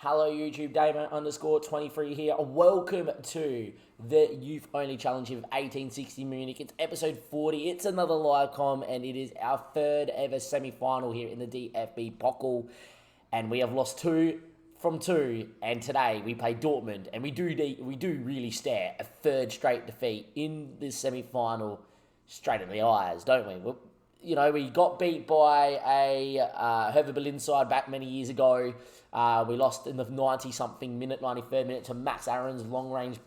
Hello YouTube, Damo_23 here. Welcome to the Youth Only Challenge of 1860 Munich. It's episode 40. It's another live com, and it is our third ever semi-final here in the DFB Pokal. And we have lost two from two, and today we play Dortmund, and we do really stare a third straight defeat in this semi-final straight in the eyes, don't we? We got beat by a Hertha Berlin side back many years ago. We lost in the 90-something minute, 93rd minute, to Max Aaron's long-range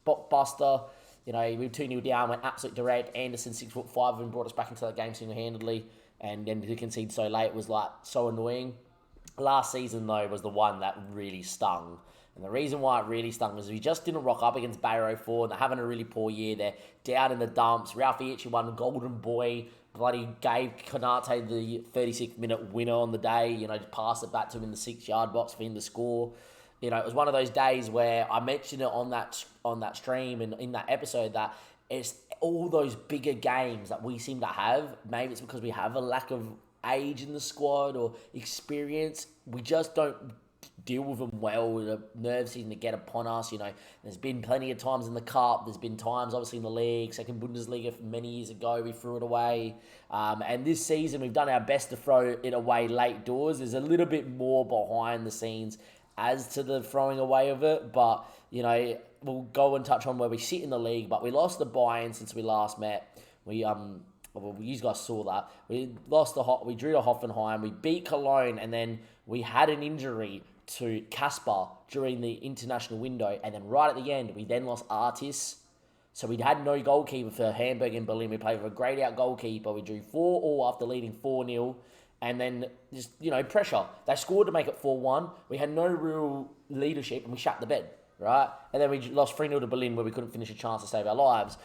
buster. We were 2-0 down, went absolute direct. Anderson, 6'5", and brought us back into that game single-handedly. And then to concede so late was so annoying. Last season, though, was the one that really stung. And the reason why it really stung was we just didn't rock up against Bayer 04, and they're having a really poor year. They're down in the dumps. Ralph Ichi won the Golden Boy. Bloody gave Konate the 36-minute winner on the day. Just passed it back to him in the 6-yard box for him to score. It was one of those days where I mentioned it on that stream and in that episode that it's all those bigger games that we seem to have. Maybe it's because we have a lack of age in the squad or experience. We just don't deal with them well. The nerves seem to get upon us. There's been plenty of times in the Cup. There's been times, obviously, in the league, second Bundesliga from many years ago, we threw it away. And this season, we've done our best to throw it away late doors. There's a little bit more behind the scenes as to the throwing away of it. But, we'll go and touch on where we sit in the league. But we lost the Bayern since we last met. You guys saw that. We drew to Hoffenheim. We beat Cologne, and then we had an injury to Kasper during the international window, and then right at the end, we then lost Artis. So we had no goalkeeper for Hamburg and Berlin. We played with a grayed out goalkeeper. We drew 4-4 after leading 4-0, and then just, pressure. They scored to make it 4-1. We had no real leadership, and we shut the bed, right? And then we lost 3-0 to Berlin, where we couldn't finish a chance to save our lives.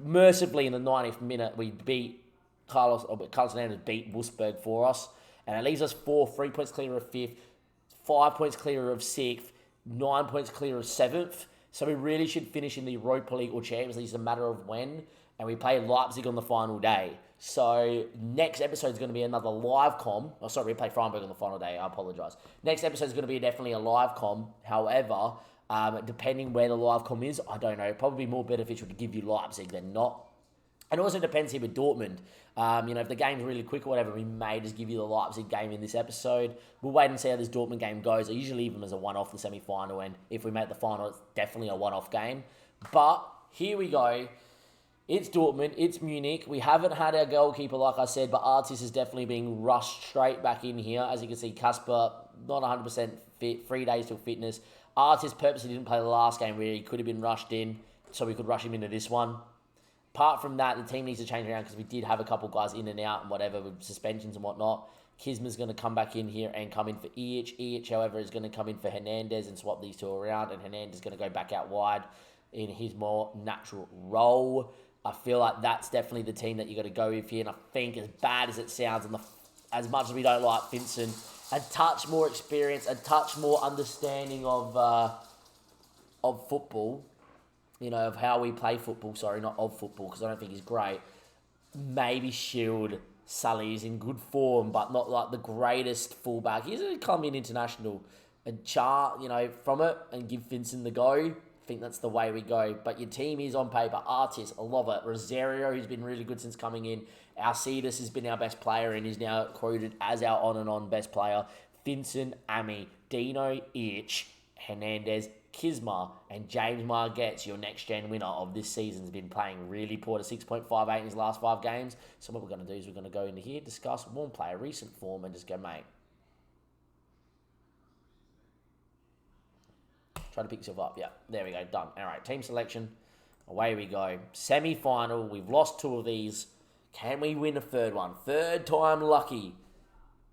Mercifully, in the 90th minute, we beat Carlos Hernandez beat Wolfsburg for us, and it leaves us 3 points clear of 5th, 5 points clear of 6th, 9 points clear of 7th. So we really should finish in the Europa League or Champions League. It's a matter of when, and we play Leipzig on the final day. So next episode is going to be another live com. Oh, sorry, we play Freiburg on the final day. I apologise. Next episode is going to be definitely a live com. However, depending where the live com is, I don't know. It'd probably be more beneficial to give you Leipzig than not. And it also depends here with Dortmund. If the game's really quick or whatever, we may just give you the Leipzig game in this episode. We'll wait and see how this Dortmund game goes. I usually leave them as a one-off the semi-final, and if we make the final, it's definitely a one-off game. But here we go. It's Dortmund. It's Munich. We haven't had our goalkeeper, like I said, but Artis is definitely being rushed straight back in here. As you can see, Kasper, not 100% fit, 3 days till fitness. Artis purposely didn't play the last game where he could have been rushed in, so we could rush him into this one. Apart from that, the team needs to change around because we did have a couple guys in and out and whatever with suspensions and whatnot. Kisma's going to come back in here and come in for Ichi. However, is going to come in for Hernandez and swap these two around, and Hernandez is going to go back out wide in his more natural role. I feel like that's definitely the team that you got to go with here, and I think as bad as it sounds, and as much as we don't like Vincent, a touch more experience, a touch more understanding of football, of how we play football. Sorry, not of football, because I don't think he's great. Maybe shield Sully is in good form, but not like the greatest fullback. He's a Colombian international. And from it and give Vincent the go. I think that's the way we go. But your team is on paper. Artis, I love it. Rosario, who's been really good since coming in. Alcides has been our best player and is now quoted as our on-and-on best player. Vincent, Ami, Dino, Ich, Hernandez, Kisma, and James Margetts, your next-gen winner of this season, has been playing really poor to 6.58 in his last 5 games. So what we're going to do is we're going to go into here, discuss one player, recent form, and just go, mate. Try to pick yourself up. Yeah, there we go. Done. All right, team selection. Away we go. Semi-final. We've lost 2 of these. Can we win a third one? Third time lucky.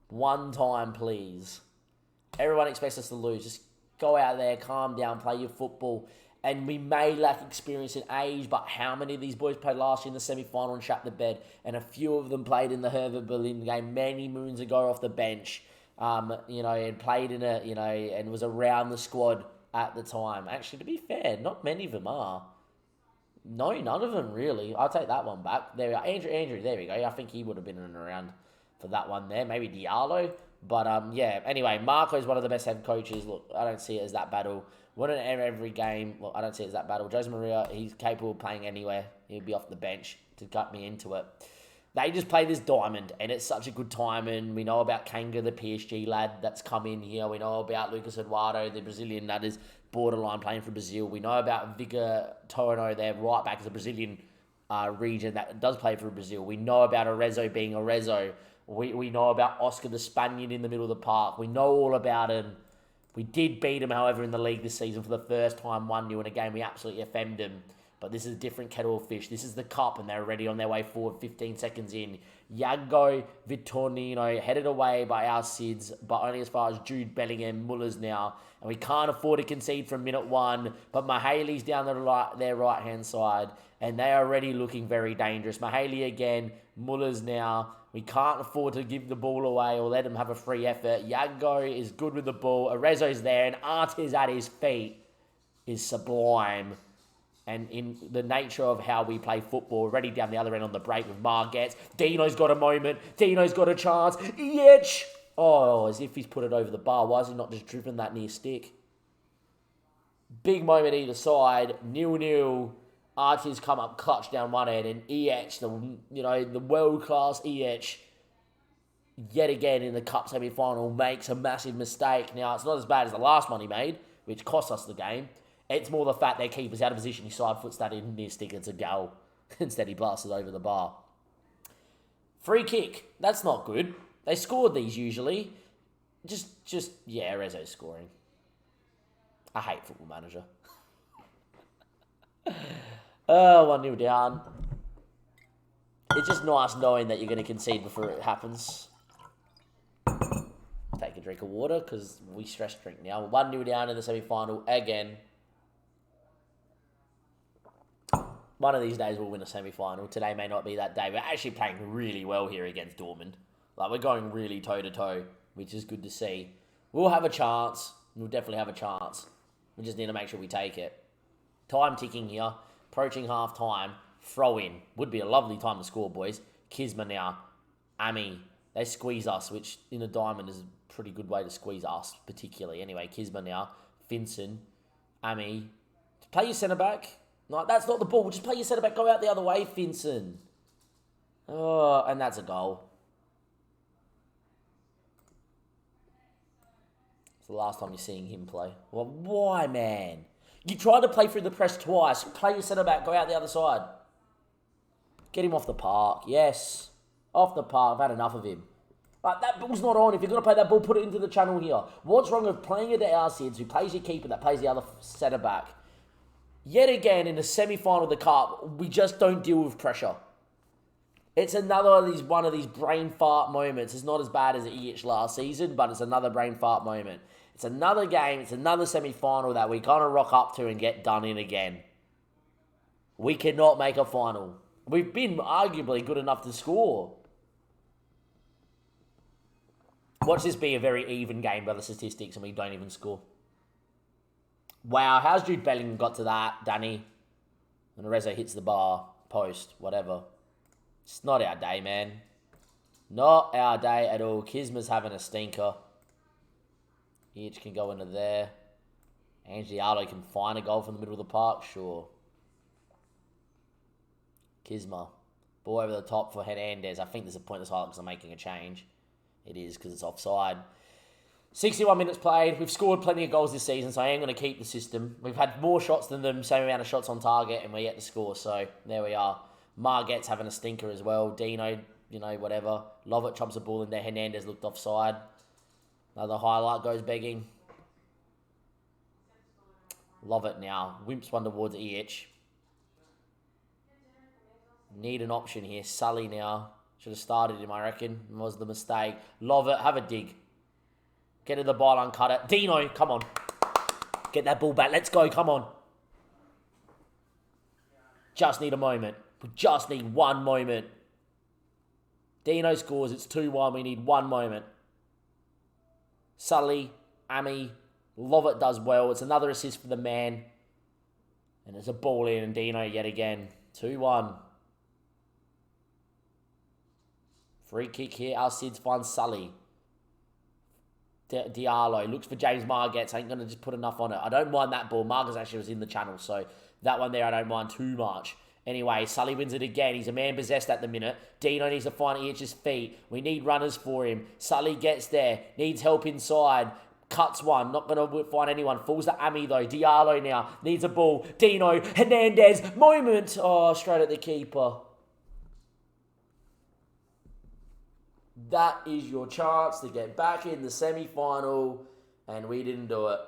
One time, please. Everyone expects us to lose. Just go out there, calm down, play your football. And we may lack experience and age, but how many of these boys played last year in the semi-final and shut the bed? And a few of them played in the Hertha Berlin game many moons ago off the bench, and played in and was around the squad at the time. Actually, to be fair, not many of them are. No, none of them really. I'll take that one back. There we go. Andrew, there we go. I think he would have been in and around for that one there. Maybe Diallo. But yeah, anyway, Marco's one of the best head coaches. Look, I don't see it as that battle. Wouldn't every game. Look, I don't see it as that battle. Jose Maria, he's capable of playing anywhere. He'll be off the bench to gut me into it. They just play this diamond, and it's such a good time. And we know about Kanga, the PSG lad that's come in here. We know about Lucas Eduardo, the Brazilian lad is borderline playing for Brazil. We know about Vicar Torino, their right back, is a Brazilian region that does play for Brazil. We know about Arezzo being Arezzo. We know about Oscar the Spaniard in the middle of the park. We know all about him. We did beat him, however, in the league this season for the first time 1-0 in a game. We absolutely offended him. But this is a different kettle of fish. This is the cup, and they're already on their way forward 15 seconds in. Yago Vitorino headed away by our Sids, but only as far as Jude Bellingham, Muller's now. And we can't afford to concede from minute 1. But Mahaley's down their right-hand side, and they are already looking very dangerous. Mahaley again, Muller's now. We can't afford to give the ball away or let him have a free effort. Yago is good with the ball. Arezzo's there, and Artes at his feet is sublime. And in the nature of how we play football, already down the other end on the break with Margets. Dino's got a moment. Dino's got a chance. Yetch! Oh, as if he's put it over the bar. Why has he not just driven that near stick? Big moment either side. 0-0. Archie's come up clutch down one end, and EH, the world-class EH, yet again in the Cup semi-final, makes a massive mistake. Now, it's not as bad as the last one he made, which cost us the game. It's more the fact their keeper's out of position. He side foots that in near stick. It's a goal. Instead, he blasts it over the bar. Free kick. That's not good. They scored these usually. Yeah, Arezzo's scoring. I hate Football Manager. 1-0 down. It's just nice knowing that you're going to concede before it happens. Take a drink of water because we stress drink now. 1-0 down in the semi-final again. One of these days we'll win a semi-final. Today may not be that day. We're actually playing really well here against Dortmund. We're going really toe-to-toe, which is good to see. We'll have a chance. We'll definitely have a chance. We just need to make sure we take it. Time ticking here. Approaching half-time. Throw in. Would be a lovely time to score, boys. Kisma now. Ami. They squeeze us, which in a diamond is a pretty good way to squeeze us, particularly. Anyway, Kisma now. Finson. Ami. Play your centre-back. No, that's not the ball. Just play your centre-back. Go out the other way, Finson. Oh, and that's a goal. It's the last time you're seeing him play. Well, why, man? You tried to play through the press twice. Play your centre-back. Go out the other side. Get him off the park. Yes. Off the park. I've had enough of him. That ball's not on. If you're going to play that ball, put it into the channel here. What's wrong with playing it to our Sids, who plays your keeper, that plays the other centre-back? Yet again, in the semi-final of the Cup, we just don't deal with pressure. It's another one of these brain fart moments. It's not as bad as EH last season, but it's another brain fart moment. It's another game, it's another semi-final that we kind of rock up to and get done in again. We cannot make a final. We've been arguably good enough to score. Watch this be a very even game by the statistics and we don't even score. Wow, how's Jude Bellingham got to that, Danny? And Arezzo hits the bar, post, whatever. It's not our day, man. Not our day at all. Kisma's having a stinker. Each can go into there. Angiato can find a goal from the middle of the park, sure. Kisma. Ball over the top for Hernandez. I think there's a pointless highlight because I'm making a change. It is because it's offside. 61 minutes played. We've scored plenty of goals this season, so I am going to keep the system. We've had more shots than them, same amount of shots on target, and we're yet to score. So there we are. Marget's having a stinker as well. Dino, whatever. Lovett chops the ball in there. Hernandez looked offside. Another highlight goes begging. Lovett now. Wimps one towards EH. Need an option here. Sully now. Should have started him, I reckon. Was the mistake. Lovett, have a dig. Get to the ball, uncut it. Dino, come on. Get that ball back. Let's go, come on. Just need a moment. We just need one moment. Dino scores. It's 2-1. We need one moment. Sully, Ami, Lovett does well. It's another assist for the man. And it's a ball in and Dino yet again. 2-1. Free kick here. Our Sids finds Sully. Diallo looks for James Margetts. Ain't going to just put enough on it. I don't mind that ball. Margetts actually was in the channel, so that one there I don't mind too much. Anyway, Sully wins it again. He's a man possessed at the minute. Dino needs to find Iach's feet. We need runners for him. Sully gets there. Needs help inside. Cuts one. Not going to find anyone. Falls to Ami though. Diallo now. Needs a ball. Dino. Hernandez. Moment. Oh, straight at the keeper. That is your chance to get back in the semi-final. And we didn't do it.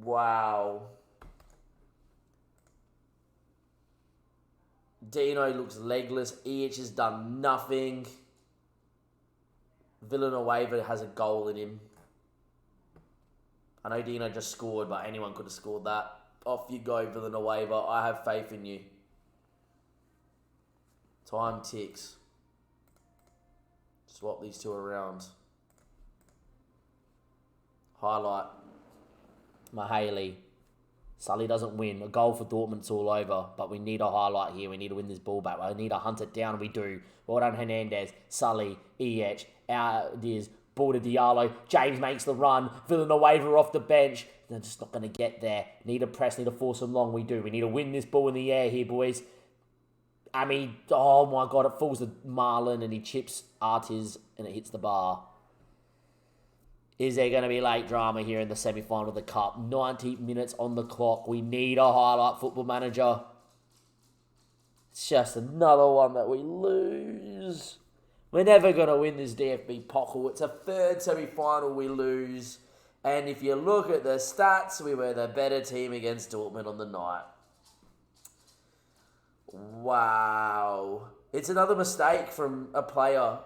Wow. Dino looks legless. Iach has done nothing. Villanueva has a goal in him. I know Dino just scored, but anyone could have scored that. Off you go, Villanueva. I have faith in you. Time ticks. Swap these two around. Highlight. Mahaley. Sully doesn't win. A goal for Dortmund's all over. But we need a highlight here. We need to win this ball back. We need to hunt it down. We do. Well done, Hernandez. Sully. Iach. Out it is. Ball to Diallo. James makes the run. Villanueva off the bench. They're just not going to get there. Need to press. Need to force them long. We do. We need to win this ball in the air here, boys. Ami. Oh my God. It falls to Marlon and he chips Artiz and it hits the bar. Is there going to be late drama here in the semi-final of the Cup? 90 minutes on the clock. We need a highlight, Football Manager. It's just another one that we lose. We're never going to win this DFB Pokal. It's a third semi-final we lose. And if you look at the stats, we were the better team against Dortmund on the night. Wow. It's another mistake from a player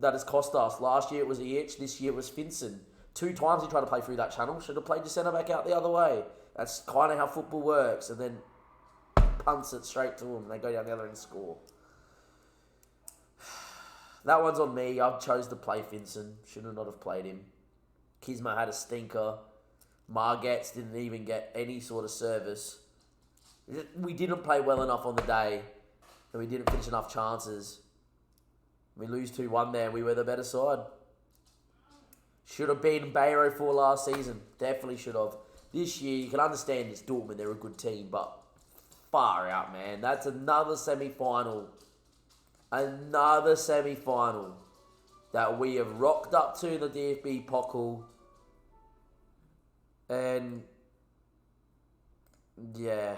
that has cost us. Last year it was Iach, this year it was Finson. 2 times he tried to play through that channel. Should have played your centre back out the other way. That's kind of how football works. And then punts it straight to them. And they go down the other end and score. That one's on me. I chose to play Finson. Should have not have played him. Kisma had a stinker. Margetts didn't even get any sort of service. We didn't play well enough on the day. And we didn't finish enough chances. We lose 2-1 there. We were the better side. Should have beaten Bayer 4 last season. Definitely should have. This year, you can understand it's Dortmund. They're a good team. But far out, man. That's another semi-final. Another semi-final that we have rocked up to in the DFB Pokal. And yeah.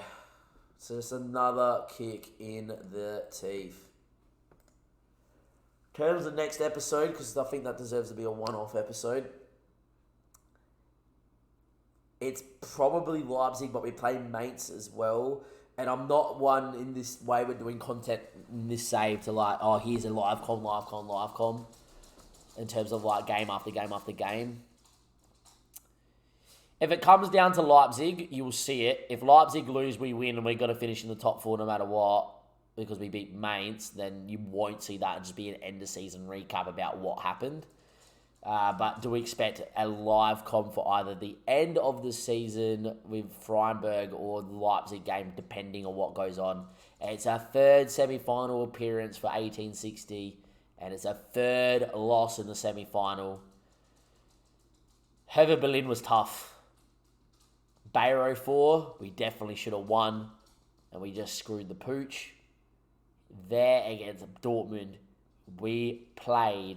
So it's another kick in the teeth. In terms of the next episode, because I think that deserves to be a one-off episode, it's probably Leipzig, but we play Mainz as well. And I'm not one in this way we're doing content in this save to like, oh, here's a live com, in terms of like game after game after game. If it comes down to Leipzig, you will see it. If Leipzig lose, we win, and we've got to finish in the top 4 no matter what, because we beat Mainz, then you won't see that and just be an end-of-season recap about what happened. But do we expect a live com for either the end of the season with Freiburg or the Leipzig game, depending on what goes on? It's our third semi-final appearance for 1860, and it's a third loss in the semi-final. Hertha Berlin was tough. Bayer 04, we definitely should have won, and we just screwed the pooch. There against Dortmund, we played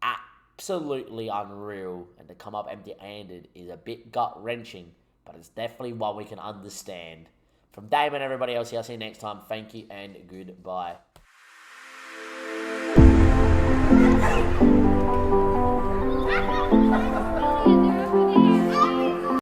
absolutely unreal, and to come up empty-handed is a bit gut-wrenching, but it's definitely one we can understand. From Damon and everybody else here, I'll see you next time. Thank you and goodbye.